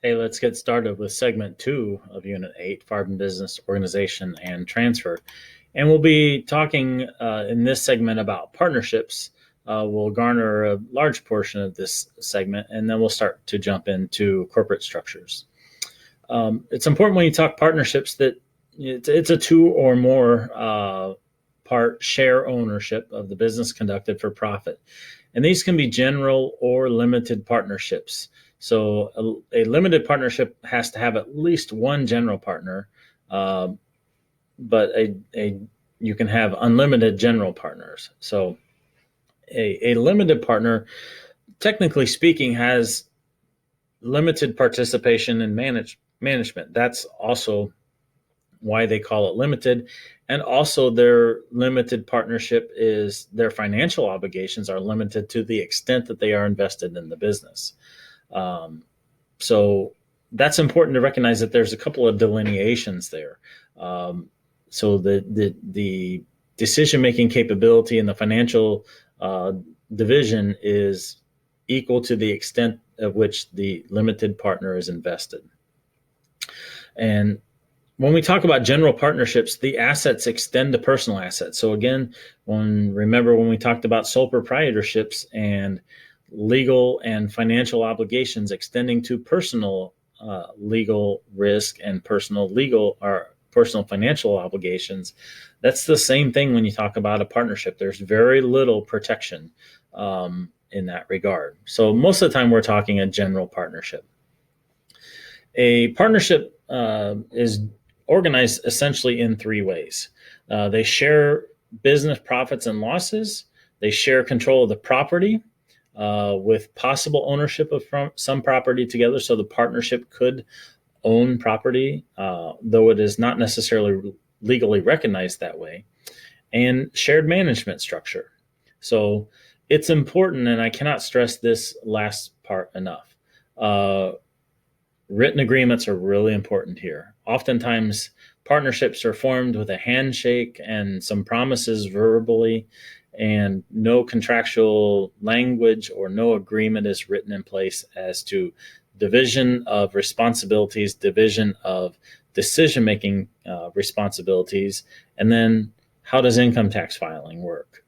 Hey, let's get started with segment 2 of Unit 8, Farm Business Organization and Transfer. And we'll be talking in this segment about partnerships. We'll garner a large portion of this segment, and then we'll start to jump into corporate structures. It's important when you talk partnerships that it's a two or more part share ownership of the business conducted for profit. And these can be general or limited partnerships. So a limited partnership has to have at least one general partner, but you can have unlimited general partners. So a limited partner, technically speaking, has limited participation in management. That's also why they call it limited. And also their limited partnership is their financial obligations are limited to the extent that they are invested in the business. So that's important to recognize that there's a couple of delineations there. So the decision-making capability in the financial division is equal to the extent of which the limited partner is invested. And when we talk about general partnerships, the assets extend to personal assets. So again, remember when we talked about sole proprietorships and legal and financial obligations extending to personal legal risk and personal financial obligations, that's the same thing when you talk about a partnership. There's very little protection in that regard. So most of the time we're talking a general partnership. A partnership is organized essentially in three ways. They share business profits and losses. They share control of the property with possible ownership of some property together. So the partnership could own property, though it is not necessarily legally recognized that way. And shared management structure. So it's important, and I cannot stress this last part enough. Written agreements are really important here. Oftentimes, partnerships are formed with a handshake and some promises verbally, and no contractual language or no agreement is written in place as to division of responsibilities, division of decision-making responsibilities, and then how does income tax filing work?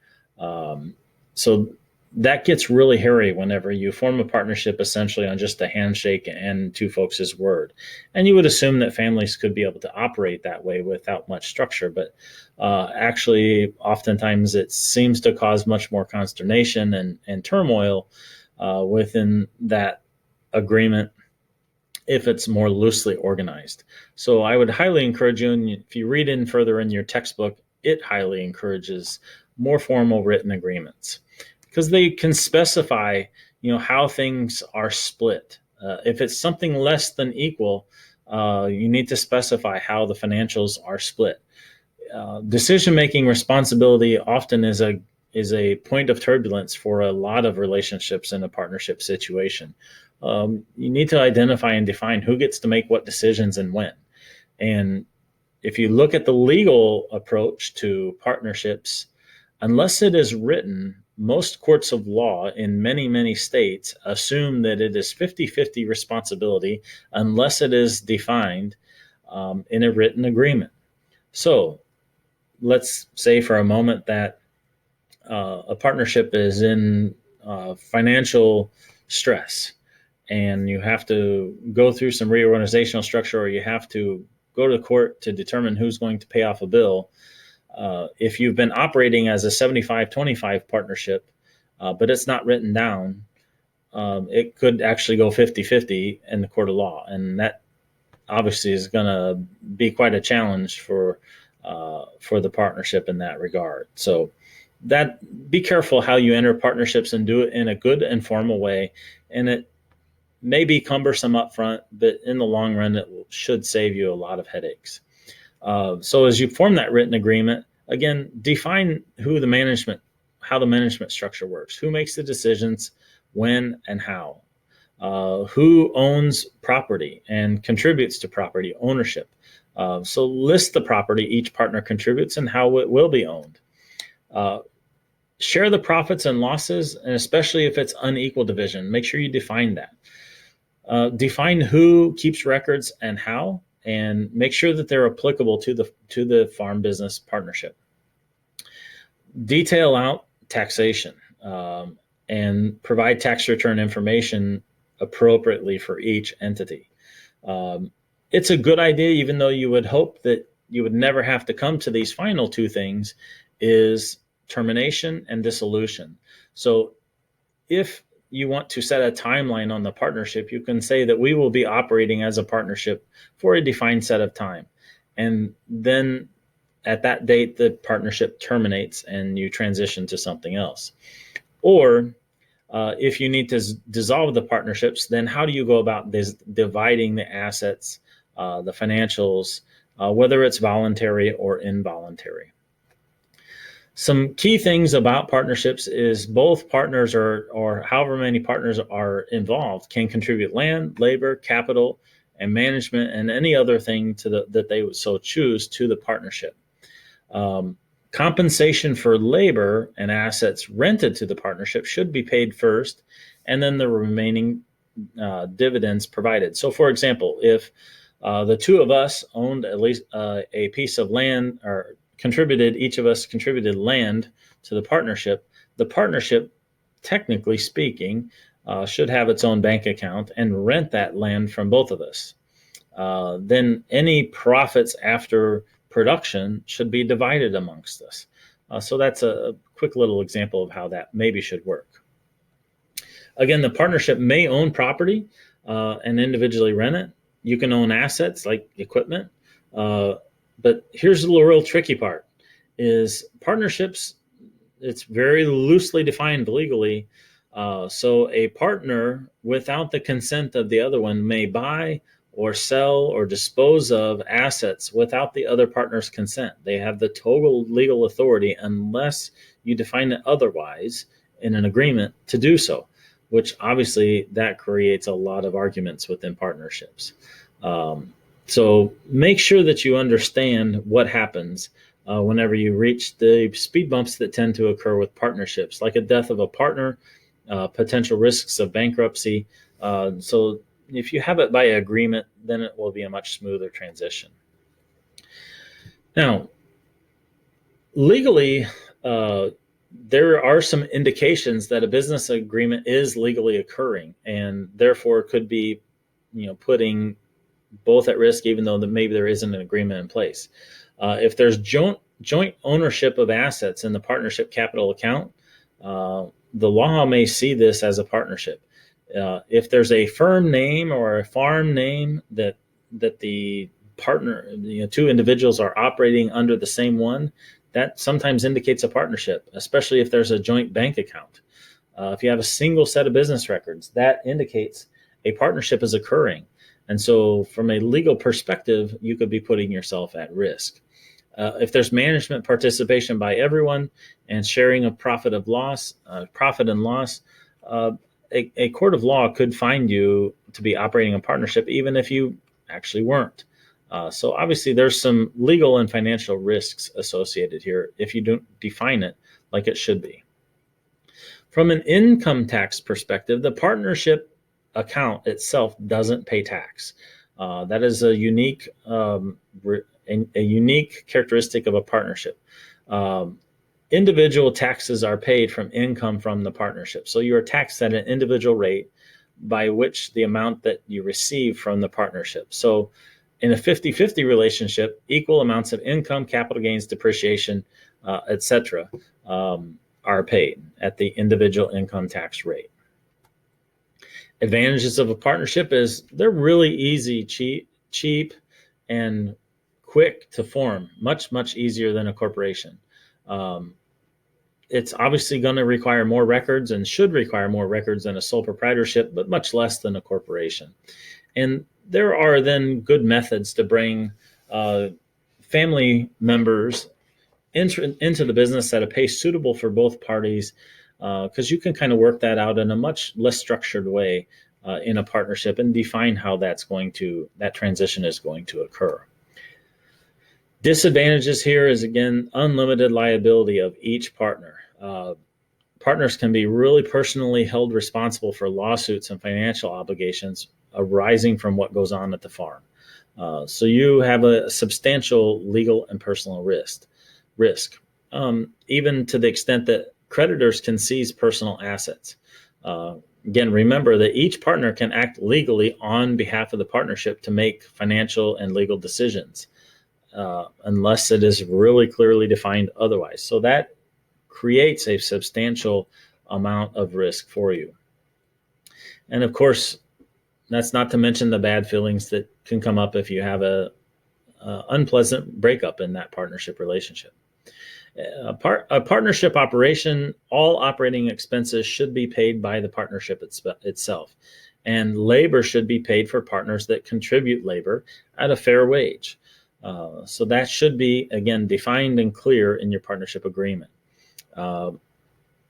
So that gets really hairy whenever you form a partnership essentially on just a handshake and two folks' word. And you would assume that families could be able to operate that way without much structure, but actually oftentimes it seems to cause much more consternation and turmoil within that agreement if it's more loosely organized. So I would highly encourage you, and if you read in further in your textbook, it highly encourages more formal written agreements, because they can specify, how things are split. If it's something less than equal, you need to specify how the financials are split. Decision-making responsibility often is a point of turbulence for a lot of relationships in a partnership situation. You need to identify and define who gets to make what decisions and when. And if you look at the legal approach to partnerships, unless it is written, most courts of law in many, many states assume that it is 50-50 responsibility unless it is defined in a written agreement. So let's say for a moment that a partnership is in financial stress and you have to go through some reorganizational structure, or you have to go to court to determine who's going to pay off a bill. If you've been operating as a 75-25 partnership, but it's not written down, it could actually go 50-50 in the court of law. And that obviously is going to be quite a challenge for the partnership in that regard. So be careful how you enter partnerships and do it in a good and formal way. And it may be cumbersome up front, but in the long run, it should save you a lot of headaches. So as you form that written agreement, again, define how the management structure works, who makes the decisions, when and how, who owns property and contributes to property ownership. So list the property each partner contributes and how it will be owned. Share the profits and losses, and especially if it's unequal division, make sure you define that. Define who keeps records and how, and make sure that they're applicable to the farm business partnership. Detail out taxation, and provide tax return information appropriately for each entity. It's a good idea, even though you would hope that you would never have to come to these final two things, is termination and dissolution. So if you want to set a timeline on the partnership, you can say that we will be operating as a partnership for a defined set of time. And then at that date, the partnership terminates and you transition to something else. Or if you need to dissolve the partnerships, then how do you go about dividing the assets, the financials, whether it's voluntary or involuntary? Some key things about partnerships is both partners or however many partners are involved can contribute land, labor, capital, and management, and any other thing that they would so choose to the partnership. Compensation for labor and assets rented to the partnership should be paid first, and then the remaining dividends provided. So, for example, if the two of us owned at least a piece of land, or each of us contributed land to the partnership, technically speaking, should have its own bank account and rent that land from both of us. Then any profits after production should be divided amongst us. So that's a quick little example of how that maybe should work. Again, the partnership may own property and individually rent it. You can own assets like equipment. But here's the real tricky part, is partnerships, it's very loosely defined legally. So a partner, without the consent of the other one, may buy or sell or dispose of assets without the other partner's consent. They have the total legal authority unless you define it otherwise in an agreement to do so, which obviously that creates a lot of arguments within partnerships. So make sure that you understand what happens whenever you reach the speed bumps that tend to occur with partnerships, like a death of a partner, potential risks of bankruptcy. So if you have it by agreement, then it will be a much smoother transition. Now, legally, there are some indications that a business agreement is legally occurring, and therefore could be, putting both at risk, even though maybe there isn't an agreement in place. If there's joint ownership of assets in the partnership capital account, the law may see this as a partnership. If there's a firm name or a farm name that the partner, two individuals are operating under the same one, that sometimes indicates a partnership, especially if there's a joint bank account. If you have a single set of business records, that indicates a partnership is occurring. And so from a legal perspective, you could be putting yourself at risk. If there's management participation by everyone and sharing of profit and loss, a court of law could find you to be operating a partnership, even if you actually weren't. So obviously there's some legal and financial risks associated here if you don't define it like it should be. From an income tax perspective, the partnership account itself doesn't pay tax. That is a unique characteristic of a partnership. Individual taxes are paid from income from the partnership. So you are taxed at an individual rate by which the amount that you receive from the partnership. So in a 50-50 relationship, equal amounts of income, capital gains, depreciation, etc., are paid at the individual income tax rate. Advantages of a partnership is they're really easy, cheap, and quick to form, much easier than a corporation. It's obviously going to require more records and should require more records than a sole proprietorship, but much less than a corporation. And there are then good methods to bring family members into the business at a pace suitable for both parties, because you can kind of work that out in a much less structured way in a partnership and define how that transition is going to occur. Disadvantages here is, again, unlimited liability of each partner. Partners can be really personally held responsible for lawsuits and financial obligations arising from what goes on at the farm. So you have a substantial legal and personal risk, even to the extent that creditors can seize personal assets. Again, remember that each partner can act legally on behalf of the partnership to make financial and legal decisions, unless it is really clearly defined otherwise. So that creates a substantial amount of risk for you. And of course, that's not to mention the bad feelings that can come up if you have a unpleasant breakup in that partnership relationship. A partnership operation, all operating expenses should be paid by the partnership itself. And labor should be paid for partners that contribute labor at a fair wage. So that should be, again, defined and clear in your partnership agreement.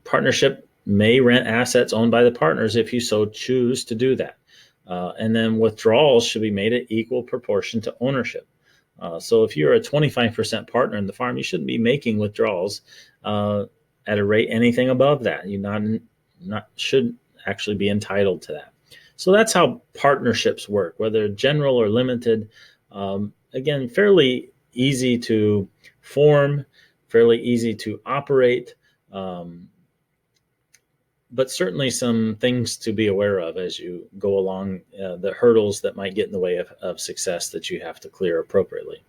Partnership may rent assets owned by the partners if you so choose to do that. And then withdrawals should be made at equal proportion to ownership. So if you're a 25% partner in the farm, you shouldn't be making withdrawals at a rate anything above that. You should actually be entitled to that. So that's how partnerships work, whether general or limited. Again, fairly easy to form, fairly easy to operate, but certainly some things to be aware of as you go along, the hurdles that might get in the way of success that you have to clear appropriately.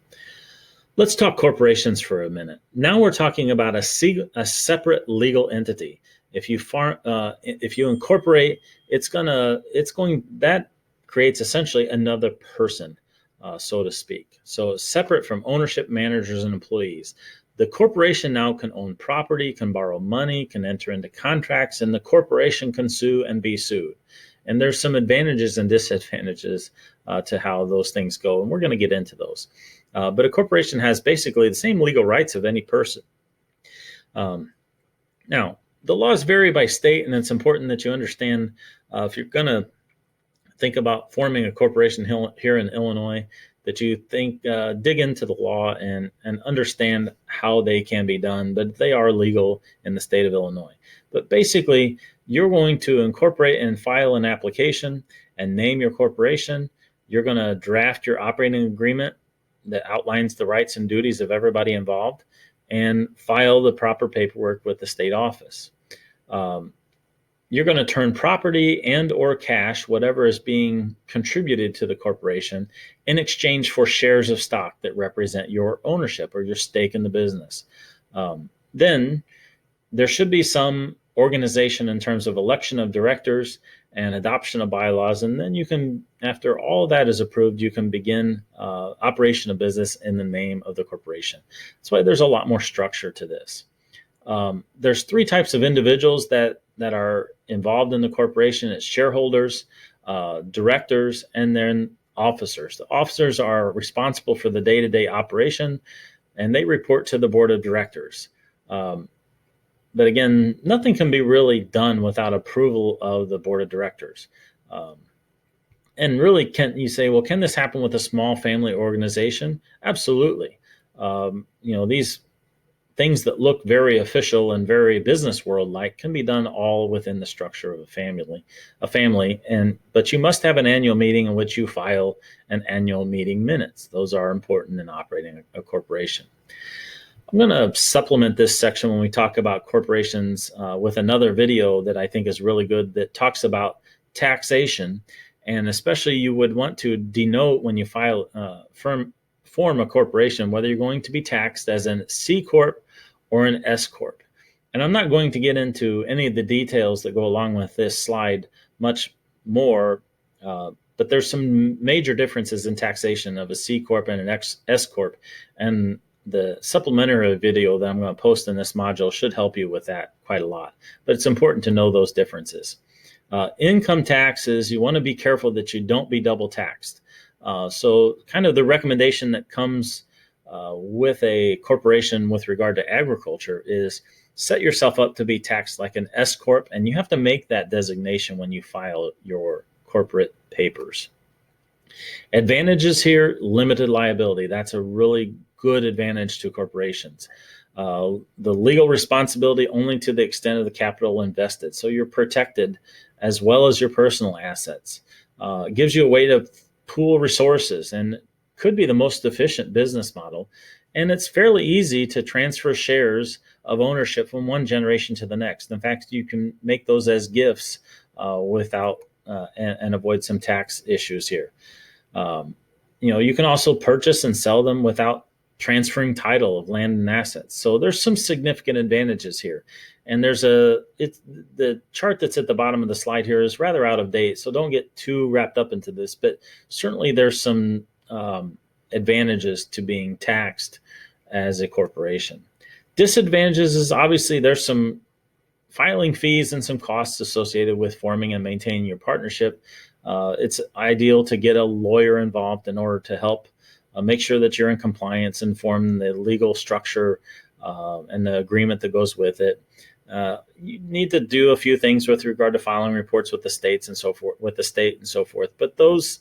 Let's talk corporations for a minute. Now we're talking about a separate legal entity. If you incorporate, that creates essentially another person, so to speak. So separate from ownership, managers, and employees. The corporation now can own property, can borrow money, can enter into contracts, and the corporation can sue and be sued. And there's some advantages and disadvantages to how those things go, and we're going to get into those. But a corporation has basically the same legal rights of any person. Now, the laws vary by state, and it's important that you understand if you're going to think about forming a corporation here in Illinois, that you dig into the law and understand how they can be done, but they are legal in the state of Illinois. But basically, you're going to incorporate and file an application and name your corporation. You're going to draft your operating agreement that outlines the rights and duties of everybody involved and file the proper paperwork with the state office. You're going to turn property and or cash, whatever is being contributed to the corporation, in exchange for shares of stock that represent your ownership or your stake in the business. Then there should be some organization in terms of election of directors and adoption of bylaws. And then you can, after all that is approved, you can begin operation of business in the name of the corporation. That's why there's a lot more structure to this. There's three types of individuals that are involved in the corporation. It's shareholders, directors, and then officers. The officers are responsible for the day-to-day operation, and they report to the board of directors. But again, nothing can be really done without approval of the board of directors. And really, can you say, well, can this happen with a small family organization? Absolutely. These things that look very official and very business world-like can be done all within the structure of a family. But you must have an annual meeting in which you file an annual meeting minutes. Those are important in operating a corporation. I'm going to supplement this section when we talk about corporations with another video that I think is really good that talks about taxation. And especially you would want to denote when you form a corporation, whether you're going to be taxed as an C Corp or an S Corp. And I'm not going to get into any of the details that go along with this slide much more, but there's some major differences in taxation of a C Corp and an S Corp. And the supplementary video that I'm going to post in this module should help you with that quite a lot. But it's important to know those differences. Income taxes, you want to be careful that you don't be double taxed. So kind of the recommendation that comes with a corporation with regard to agriculture is set yourself up to be taxed like an S Corp, and you have to make that designation when you file your corporate papers. Advantages here, limited liability. That's a really good advantage to corporations. The legal responsibility only to the extent of the capital invested. So you're protected as well as your personal assets. It gives you a way to pool resources and could be the most efficient business model. And it's fairly easy to transfer shares of ownership from one generation to the next. In fact, you can make those as gifts without and avoid some tax issues here. You can also purchase and sell them without transferring title of land and assets. So there's some significant advantages here. And the chart that's at the bottom of the slide here is rather out of date, so don't get too wrapped up into this, but certainly there's some advantages to being taxed as a corporation. Disadvantages is obviously there's some filing fees and some costs associated with forming and maintaining your partnership. It's ideal to get a lawyer involved in order to help make sure that you're in compliance and form the legal structure and the agreement that goes with it. You need to do a few things with regard to filing reports with the states and so forth, But those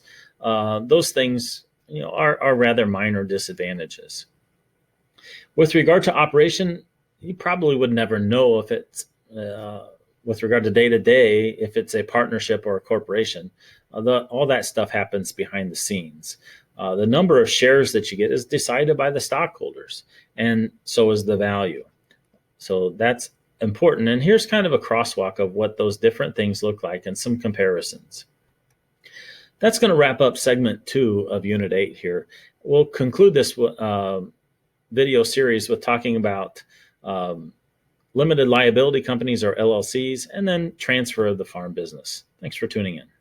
things, are rather minor disadvantages. With regard to operation, you probably would never know if it's with regard to day to day, if it's a partnership or a corporation. All that stuff happens behind the scenes. The number of shares that you get is decided by the stockholders, and so is the value. So that's important. And here's kind of a crosswalk of what those different things look like and some comparisons. That's going to wrap up segment 2 of Unit 8 here. We'll conclude this video series with talking about limited liability companies or LLCs, and then transfer of the farm business. Thanks for tuning in.